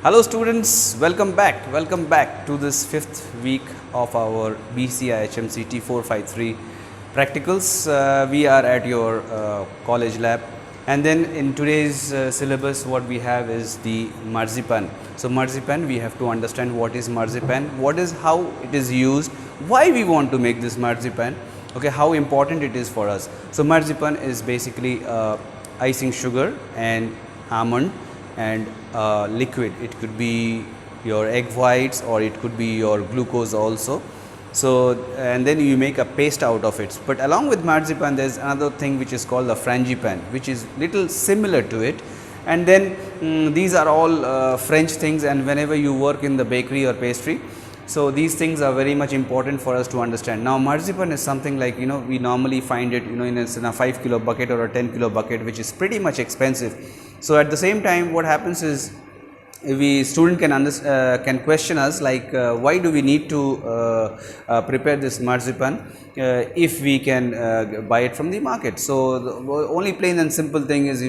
Hello students, welcome back to this fifth week of our BCI HMCT 453 practicals. We are at your college lab, and then in today's syllabus what we have is the Marzipan. So Marzipan, we have to understand what is Marzipan, how it is used, why we want to make this Marzipan, okay, how important it is for us. So Marzipan is basically icing sugar and almond and liquid. It could be your egg whites or it could be your glucose also. So and then you make a paste out of it. But along with marzipan there is another thing which is called the frangipan, which is little similar to it. And then these are all French things, and whenever you work in the bakery or pastry, so these things are very much important for us to understand. Now marzipan is something like, we normally find it, in a 5 kilo bucket or a 10 kilo bucket, which is pretty much expensive. So at the same time what happens is, we student can question us like, why do we need to prepare this marzipan if we can buy it from the market. So the only plain and simple thing is,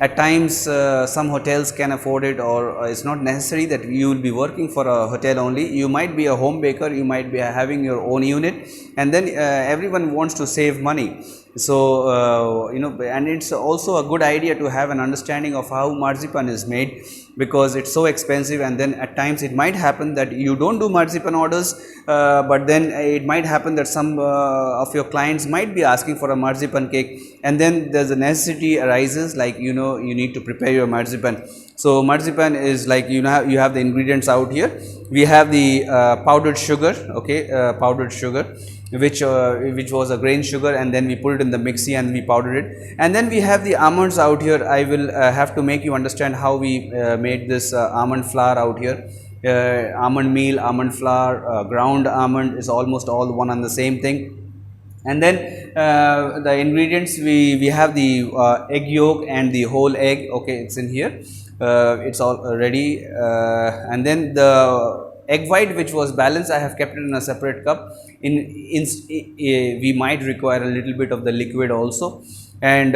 at times some hotels can afford it, or it's not necessary that you will be working for a hotel only. You might be a home baker, you might be having your own unit, and then everyone wants to save money. So and it's also a good idea to have an understanding of how marzipan is made, because it's so expensive. And then at times it might happen that you don't do marzipan orders, but then it might happen that some of your clients might be asking for a marzipan cake, and then there's a necessity arises, like, you need to prepare your marzipan. So marzipan is like, you have the ingredients out here. We have the powdered sugar, okay, powdered sugar, which was a grain sugar, and then we put it in the mixie and we powdered it. And then we have the almonds out here. I will have to make you understand how we made this almond flour out here. Almond meal, almond flour, ground almond is almost all one and the same thing. And then the ingredients, we have the egg yolk and the whole egg, okay, it's in here. It's all ready. And then the egg white which was balanced, I have kept it in a separate cup. We might require a little bit of the liquid also. And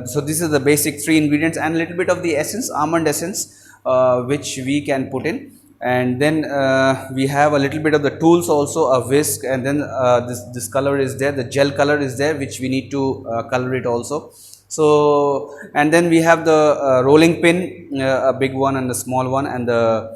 so this is the basic three ingredients, and a little bit of the essence, almond essence, which we can put in. And then we have a little bit of the tools also, a whisk, and then this color is there, the gel color is there, which we need to color it also. So and then we have the rolling pin, a big one and a small one, and the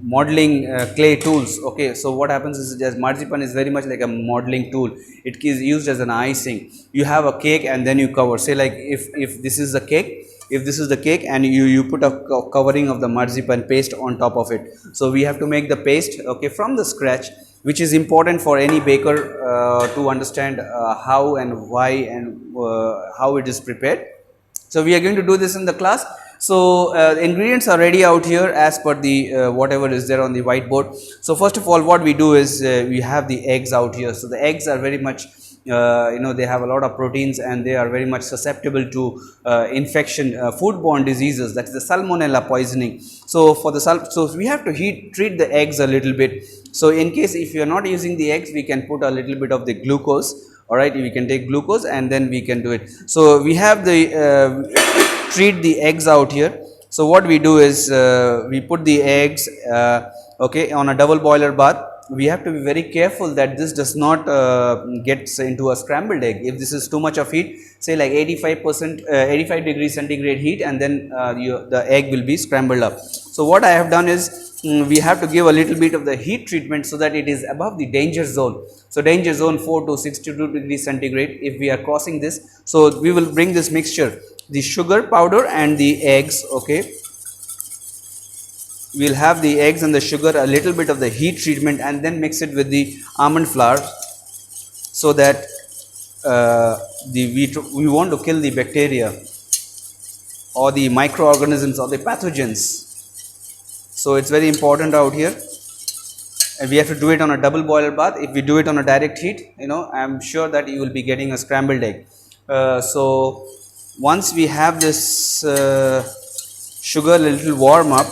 modeling clay tools. Okay, so what happens is, as marzipan is very much like a modeling tool, it is used as an icing. You have a cake and then you cover, say like, if this is the cake, and you put a covering of the marzipan paste on top of it. So we have to make the paste, okay, from the scratch, which is important for any baker to understand how and why and how it is prepared. So we are going to do this in the class. So ingredients are ready out here as per the whatever is there on the whiteboard. So first of all, what we do is, we have the eggs out here. So the eggs are very much, they have a lot of proteins, and they are very much susceptible to infection, foodborne diseases, that is the salmonella poisoning. So for the so we have to treat the eggs a little bit. So in case if you are not using the eggs, we can put a little bit of the glucose. All right, we can take glucose and then we can do it. So we have the treat the eggs out here. So what we do is, we put the eggs okay, on a double boiler bath. We have to be very careful that this does not get into a scrambled egg. If this is too much of heat, say like 85%, 85 degrees centigrade heat, and then the egg will be scrambled up. So what I have done is, we have to give a little bit of the heat treatment so that it is above the danger zone. So danger zone 4 to 62 degrees centigrade. If we are crossing this, so we will bring this mixture, the sugar powder and the eggs, okay. We'll have the eggs and the sugar, a little bit of the heat treatment, and then mix it with the almond flour, so that we want to kill the bacteria or the microorganisms or the pathogens. So it's very important out here, and we have to do it on a double boiler bath. If we do it on a direct heat, I'm sure that you will be getting a scrambled egg. So once we have this sugar a little warm up,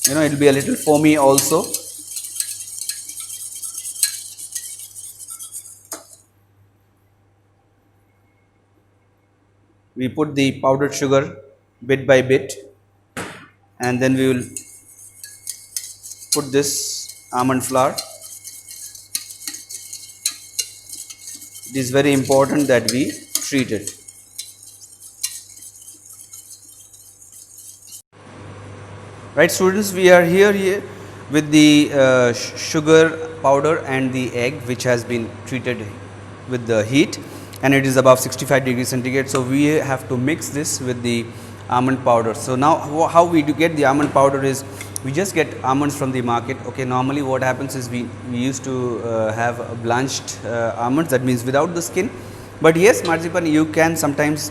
it will be a little foamy also. We put the powdered sugar bit by bit, and then we will put this almond flour. It is very important that we treat it. Right, students, we are here with the sugar powder and the egg, which has been treated with the heat, and it is above 65 degrees centigrade. So we have to mix this with the almond powder. So now how we do get the almond powder is, we just get almonds from the market. Okay, normally what happens is we used to have blanched almonds, that means without the skin. But yes, marzipan you can sometimes,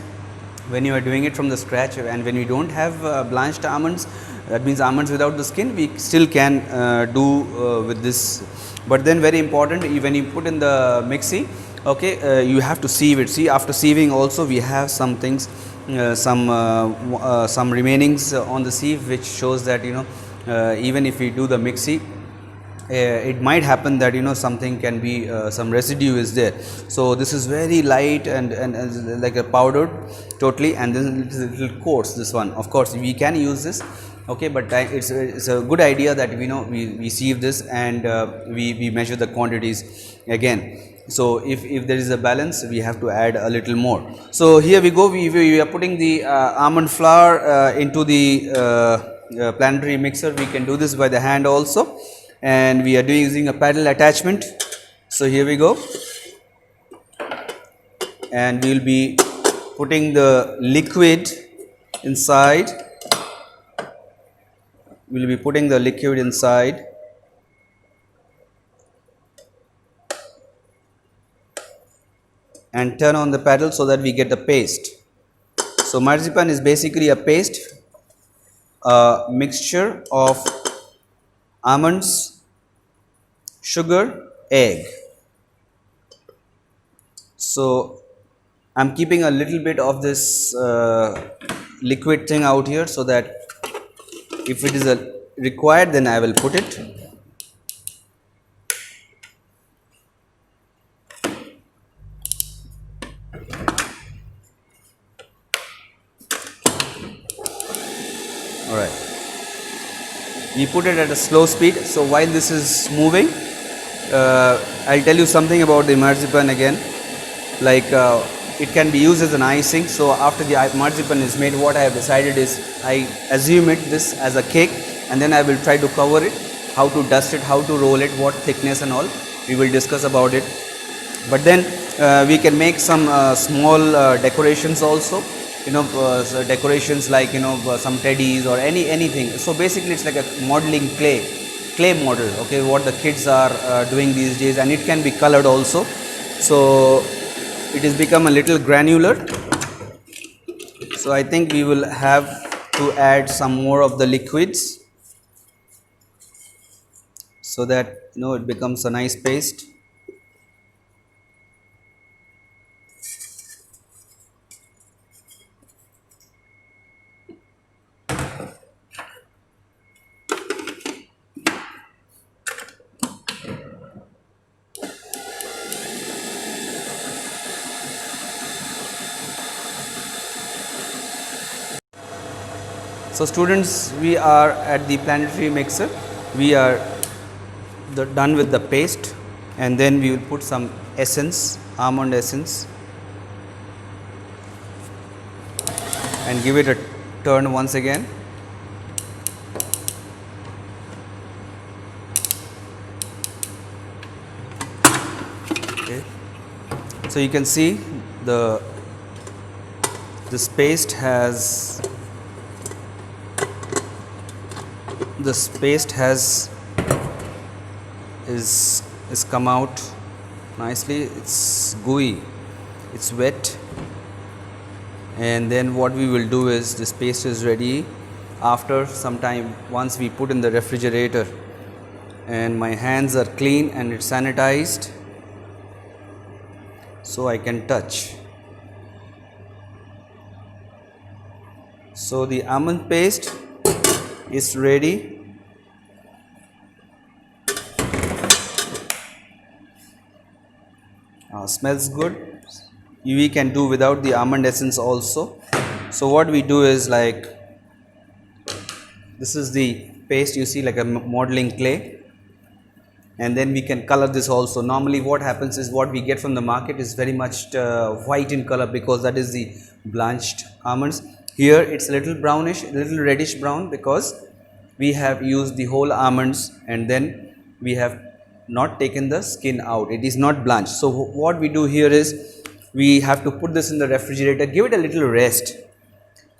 when you are doing it from the scratch, and when we don't have blanched almonds, that means almonds without the skin, we still can do with this. But then very important, when you put in the mixie, okay, you have to sieve it. See, after sieving also we have some things, some remainings on the sieve, which shows that, you know, even if we do the mixie, it might happen that, you know, something can be some residue is there. So this is very light and like a powdered totally, and then it is a little coarse, this one. Of course we can use this, okay, but it's a good idea that we sieve this, and we measure the quantities again. So if there is a balance, we have to add a little more. So here we go, we are putting the almond flour into the planetary mixer. We can do this by the hand also, and we are using a paddle attachment. So here we go, and we will be putting the liquid inside. We will be putting the liquid inside, and turn on the paddle so that we get the paste. So marzipan is basically a paste, a mixture of almonds, sugar, egg. So I'm keeping a little bit of this liquid thing out here, so that if it is required, then I will put it. Alright, we put it at a slow speed. So while this is moving, I'll tell you something about the marzipan again. Like it can be used as an icing. So after the marzipan is made, what I have decided is, I assume this as a cake, and then I will try to cover it. How to dust it, how to roll it, what thickness and all, we will discuss about it. But then we can make some small decorations also, so decorations like, some teddies or anything. So basically it's like a modeling clay model, okay, what the kids are doing these days, and it can be colored also. So it has become a little granular. So I think we will have to add some more of the liquids, so that it becomes a nice paste. So students, we are at the planetary mixer. We are done with the paste, and then we will put some essence, almond essence, and give it a turn once again. Okay. So you can see this paste has is come out nicely. It's gooey, it's wet, and then what we will do is, this paste is ready after some time, once we put in the refrigerator, and my hands are clean and it's sanitized, so I can touch. So the almond paste is ready. Smells good. We can do without the almond essence also. So what we do is, like, This is the paste, you see, like a modeling clay. And then we can color this also. Normally what happens is, what we get from the market is very much white in color, because that is the blanched almonds. Here it's a little brownish, a little reddish brown, because we have used the whole almonds and then we have not taken the skin out. It is not blanched. So what we do here is, we have to put this in the refrigerator, give it a little rest.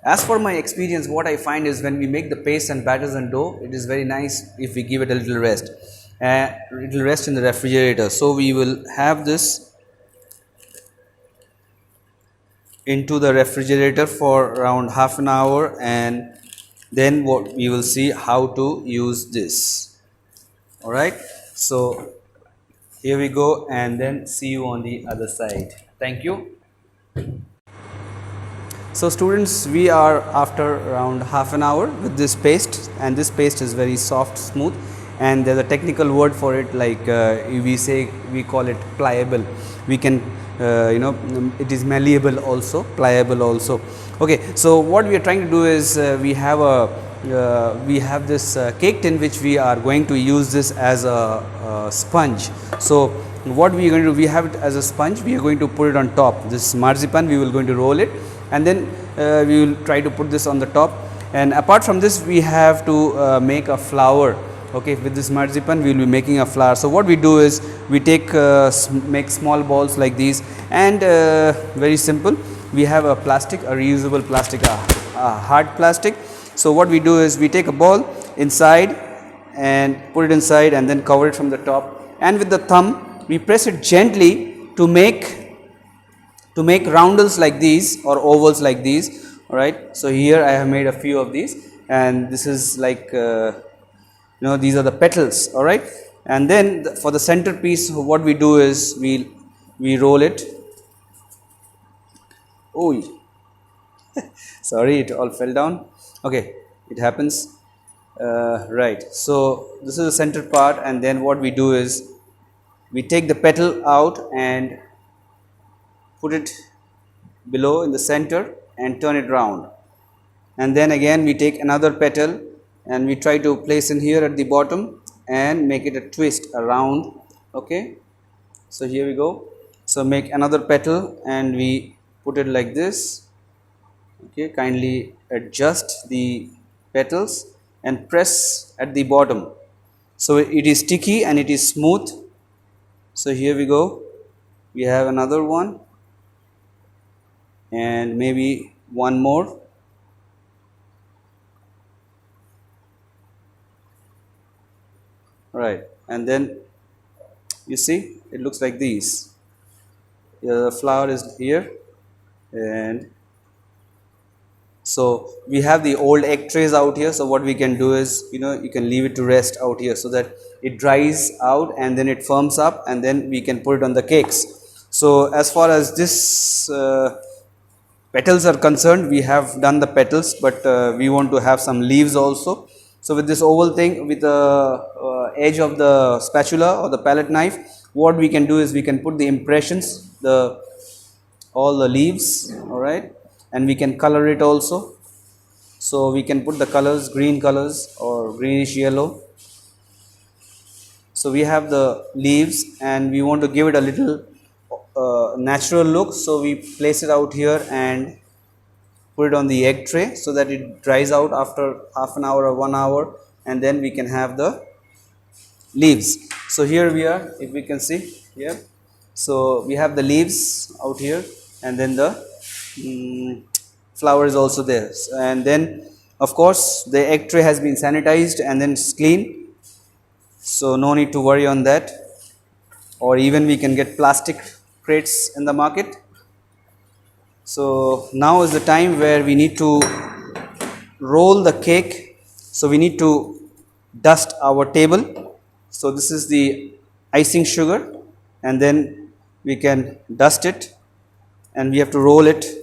As for my experience, what I find is, when we make the paste and batters and dough, it is very nice if we give it a little rest in the refrigerator. So we will have this into the refrigerator for around half an hour, and then what we will see how to use this. All right. So here we go, and then see you on the other side. Thank you. So students, we are after around half an hour with this paste, and this paste is very soft, smooth, and there's a technical word for it, like we call it pliable. We can it is malleable also, pliable also. Okay, so what we are trying to do is, we have this cake tin, which we are going to use this as a sponge. So what we are going to do, we have it as a sponge, we are going to put it on top. This marzipan, we will going to roll it, and then we will try to put this on the top. And apart from this, we have to make a flower. Okay, with this marzipan we will be making a flower. So what we do is, we make small balls like these, and very simple, we have a plastic, a reusable plastic, a hard plastic. So what we do is, we take a ball inside and put it inside, and then cover it from the top, and with the thumb we press it gently to make roundels like these, or ovals like these. All right. So here I have made a few of these, and this is like these are the petals. All right. And then for the centerpiece, what we do is, we roll it. Oh, sorry, it all fell down. Okay, it happens. Right. So this is the center part, and then what we do is, we take the petal out and put it below in the center and turn it round, and then again we take another petal and we try to place in here at the bottom and make it a twist around. Okay, so here we go. So make another petal and we put it like this. Okay, kindly adjust the petals and press at the bottom, so it is sticky and it is smooth. So here we go, we have another one, and maybe one more. Right, and then you see it looks like these. The flower is here, and so we have the old egg trays out here. So what we can do is, you can leave it to rest out here, so that it dries out and then it firms up, and then we can put it on the cakes. So as far as this petals are concerned, we have done the petals, but we want to have some leaves also. So with this oval thing, with the edge of the spatula or the palette knife, what we can do is, we can put the impressions, all the leaves. All right, and we can color it also. So we can put the colors, green colors or greenish yellow. So we have the leaves, and we want to give it a little natural look, so we place it out here and put it on the egg tray, so that it dries out after half an hour or 1 hour, and then we can have the leaves. So here we are, if we can see here. So we have the leaves out here, and then the flower is also there. And then of course the egg tray has been sanitized and then it's clean, so no need to worry on that. Or even we can get plastic crates in the market. So now is the time where we need to roll the cake. So we need to dust our table. So this is the icing sugar, and then we can dust it, and we have to roll it.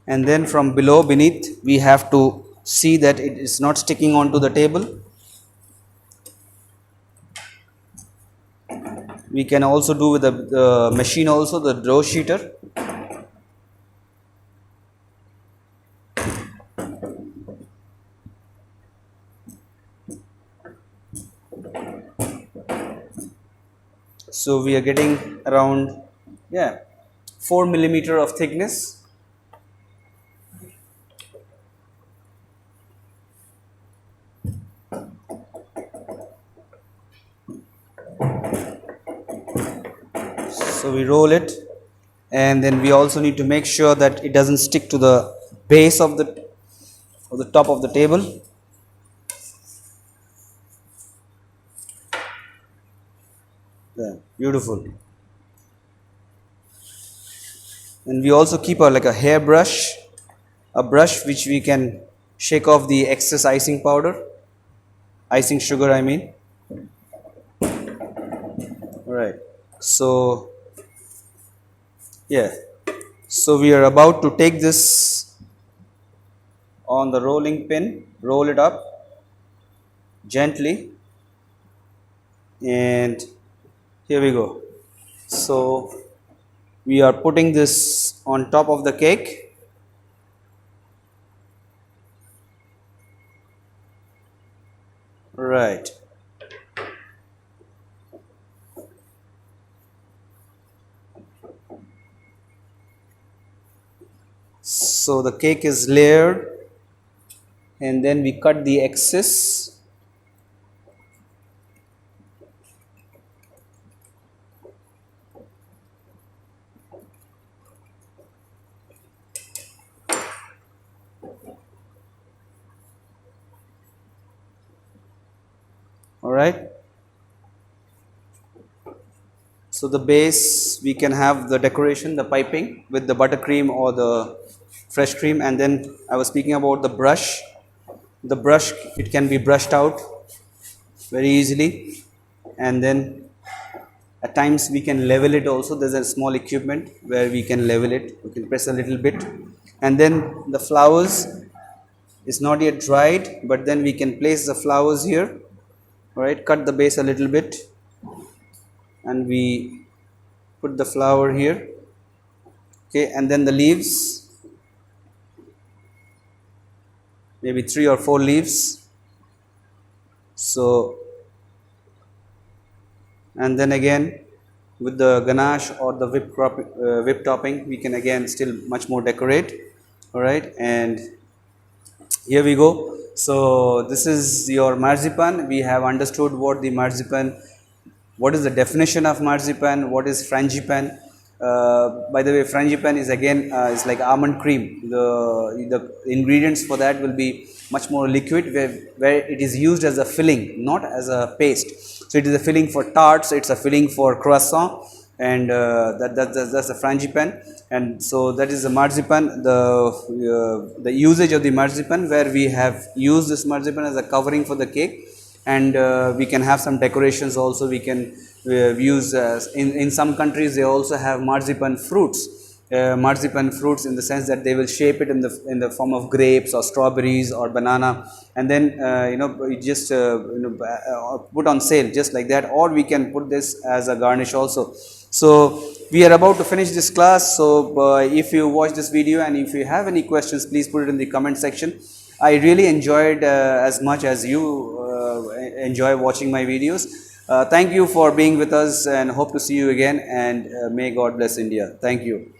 and then from below, beneath, we have to see that it is not sticking onto the table. We can also do with the machine also, the dough sheeter. So we are getting around, yeah, 4 millimeter of thickness. So we roll it, and then we also need to make sure that it doesn't stick to the base of the top of the table. Yeah, beautiful. And we also keep like a hair brush, a brush which we can shake off the excess icing powder, icing sugar I mean. Alright, so yeah, so we are about to take this on the rolling pin, roll it up gently, and here we go. So we are putting this on top of the cake. Right. So the cake is layered, and then we cut the excess. All right. So the base, we can have the decoration, the piping with the buttercream or the fresh cream, and then I was speaking about the brush. The brush, it can be brushed out very easily, and then at times we can level it also. There's a small equipment where we can level it. We can press a little bit, and then the flowers is not yet dried, but then we can place the flowers here. All right, cut the base a little bit, and we put the flower here. Okay, and then the leaves, maybe 3 or 4 leaves. So, and then again with the ganache or the whipped topping, we can again still much more decorate. All right, and here we go. So this is your marzipan. We have understood what the marzipan, what is the definition of marzipan, what is frangipan. By the way, frangipan is again is like almond cream. The ingredients for that will be much more liquid, where it is used as a filling, not as a paste. So it is a filling for tarts, it's a filling for croissant, and that's the frangipan. And so that is the marzipan, the usage of the marzipan, where we have used this marzipan as a covering for the cake, and we can have some decorations also. We can use in some countries they also have marzipan fruits, in the sense that they will shape it in the form of grapes or strawberries or banana, and then you just put on sale just like that, or we can put this as a garnish also. So we are about to finish this class. So if you watch this video and if you have any questions, please put it in the comment section. I really enjoyed as much as you enjoy watching my videos. Thank you for being with us, and hope to see you again, and may God bless India. Thank you.